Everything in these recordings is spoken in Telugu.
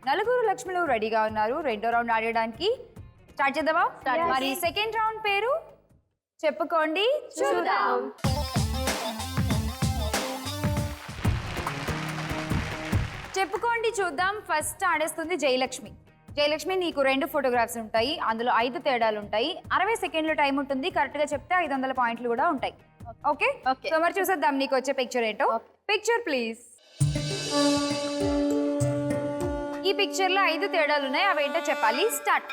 నలుగురు లక్ష్ములు రెడీగా ఉన్నారు రెండో రౌండ్ ఆడడానికి. స్టార్ట్ చేద్దామా? మరి సెకండ్ రౌండ్ పేరు చెప్పుకోండి చూద్దాం. చెప్పుకోండి చూద్దాం. ఫస్ట్ ఆడేస్తుంది జయలక్ష్మి. జయలక్ష్మి, నీకు 2 ఫోటోగ్రాఫ్స్ ఉంటాయి, అందులో 5 తేడాలు ఉంటాయి. 60 సెకండ్ల టైం ఉంటుంది. కరెక్ట్ గా చెప్తే 500 పాయింట్లు కూడా ఉంటాయి. ఓకే సో మరి చూసేద్దాం నీకు వచ్చే పిక్చర్ ఏంటో. Picture please. ఈ పిక్చర్ లో 5 తేడాలు ఉన్నాయి, అవేంటో చెప్పాలి. స్టార్ట్.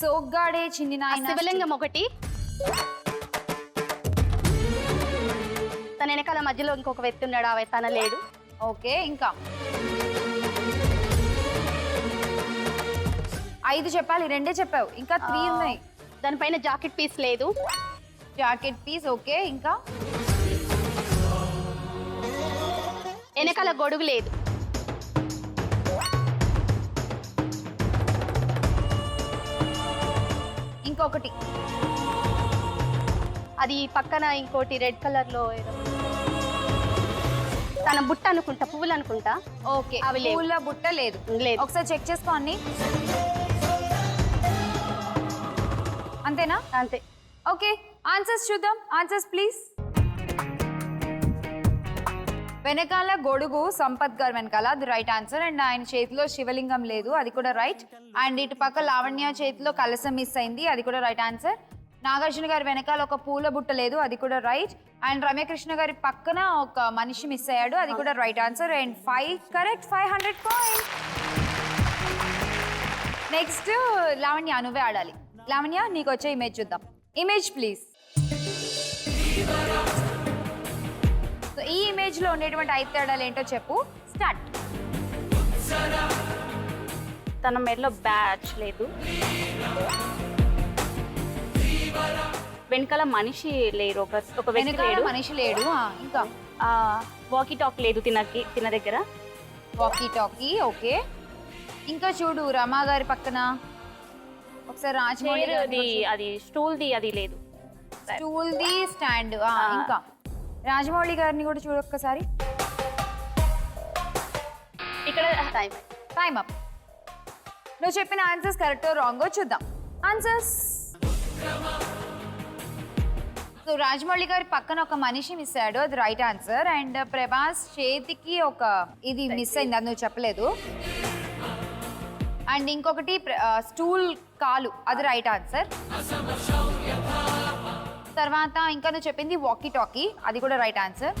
సోగ్గాడే చిన్ని నాయన. శివలింగం ఒకటి, తన వెనకాల మధ్యలో ఇంకొక వ్యక్తి ఉన్నాడు, ఆ తన లేడు. ఓకే, ఇంకా 5 చెప్పాలి, 2 చెప్పావు, ఇంకా 3 ఉన్నాయి. దానిపైన జాకెట్ పీస్ లేదు. జాకెట్ పీస్ ఓకే, ఇంకా వెనకాల గొడుగు లేదు. ఇంకొకటి, అది పక్కన ఇంకోటి రెడ్ కలర్ లో ఏదో తన బుట్ట అనుకుంటా, పువ్వులు అనుకుంటా. ఓకే, అవి లేవు. పూల బుట్ట లేదు. లేదు. ఒకసారి చెక్ చేసుకో అన్ని. అంతేనా? అంతే. ఓకే, ఆన్సర్స్ చూద్దాం. Answers please. వెనకాల గొడుగు సంపత్ గారు వెనకాల, అది రైట్ ఆన్సర్. అండ్ ఆయన చేతిలో శివలింగం లేదు, అది కూడా రైట్. అండ్ ఇటు పక్క లావణ్య చేతిలో కలసం మిస్ అయింది, అది కూడా రైట్ ఆన్సర్. నాగార్జున గారి వెనకాల ఒక పూల బుట్ట లేదు, అది కూడా రైట్. అండ్ రమ్యకృష్ణ గారి పక్కన ఒక మనిషి మిస్ అయ్యాడు, అది కూడా right answer. And 5 correct, 500 points. Next Lavanya, నువ్వే ఆడాలి. లావణ్య, నీకు వచ్చే ఇమేజ్ చూద్దాం. Image please. సో ఈ ఇమేజ్ లో ఉండేటువంటి 5 తేడాలు ఏంటో చెప్పు. స్టార్ట్. తన మెడలో బ్యాచ్ లేదు, వెనకాల మనిషి లేరు, ఒక వ్యక్తి వెనకాల లేడు, మనిషి లేడు. ఇంకా వాకీ టాక్ లేదు తిన దగ్గర. Walkie talkie okay. ఇంకా చూడు రమా గారి పక్కన ఒకసారి రాజమౌళి అది స్టూల్ ది అది లేదు, స్టూల్ ది స్టాండ్. ఇంకా రాజమౌళి గారిని కూడా చూడు ఒక్కసారి. ఇక్కడ టైమ్ అప్. నువ్వు చెప్పిన ఆన్సర్స్ కరెక్టో రాంగో చూద్దాం. ఆన్సర్స్. సో రాజమౌళి గారి పక్కన ఒక మనిషి మిస్ అయ్యాడు, అది రైట్ ఆన్సర్. అండ్ ప్రభాస్ చేతికి ఒక ఇది మిస్ అయింది, అది నువ్వు చెప్పలేదు. అండ్ ఇంకొకటి స్టూల్ కాలు, అది రైట్ ఆన్సర్. తర్వాత ఇంకా నువ్వు చెప్పింది వాకీ టాకీ, అది కూడా రైట్ ఆన్సర్.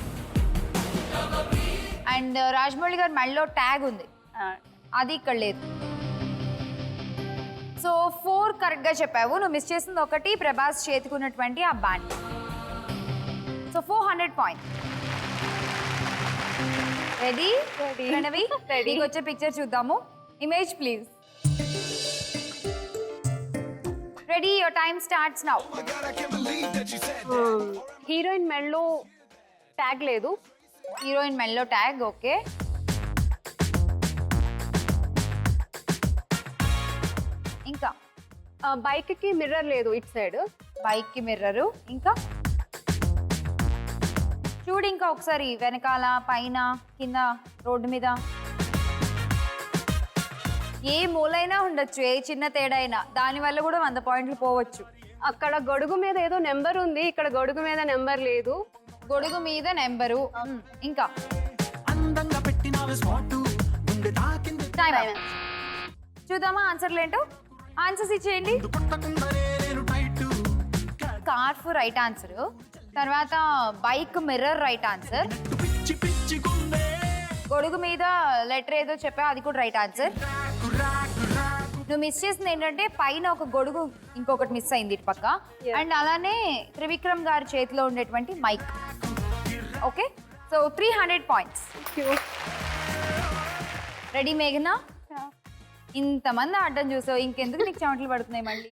అండ్ రాజమౌళి గారి మెడలో ట్యాగ్ ఉంది, అది ఇక్కడ లేదు. సో 4 కరెక్ట్గా చెప్పావు. నువ్వు మిస్ చేసింది ఒకటి, ప్రభాస్ చేతుకున్నటువంటి ఆ band. So 400 points. Ready? Pranavi, రెడీకి వచ్చే పిక్చర్ చూద్దాము. Image please. Ready, your time starts now. Heroine మెడలో ట్యాగ్ లేదు. హీరోయిన్ మెడలో ట్యాగ్ ఓకే. ఇంకా బైక్ కి మిర్రర్ లేదు ఇటు సైడ్. బైక్ కి మిర్రరు. ఇంకా చూడు, ఇంకా ఒకసారి వెనకాల, పైన, కింద, రోడ్డు మీద ఏ మూలైనా ఉండొచ్చు, ఏ చిన్న తేడా అయినా, దానివల్ల కూడా 100 పాయింట్లు పోవచ్చు. అక్కడ గొడుగు మీద ఏదో నెంబర్ ఉంది, ఇక్కడ గొడుగు మీద నెంబర్ లేదు. గొడుగు మీద నెంబరు. ఇంకా టైం అప్. చూద్దామా ఆన్సర్లు ఏంటో. ఆన్సర్స్ ఇచ్చేయండి. Scarf right answer. తర్వాత బైక్ మిర్రర్ రైట్ ఆన్సర్. గొడుగు మీద లెటర్ ఏదో చెప్పా, అది కూడా రైట్ ఆన్సర్. నువ్వు మిస్ చేసింది ఏంటంటే పైన ఒక గొడుగు ఇంకొకటి మిస్ అయింది ఇటు పక్క. అండ్ అలానే త్రివిక్రమ్ గారి చేతిలో ఉండేటువంటి mic. Okay, so 300 points. Ready మేఘనా? ఇంతమంది ఆడడం చూసావు, ఇంకెందుకు నీకు చెమటలు పడుతున్నాయి మళ్ళీ?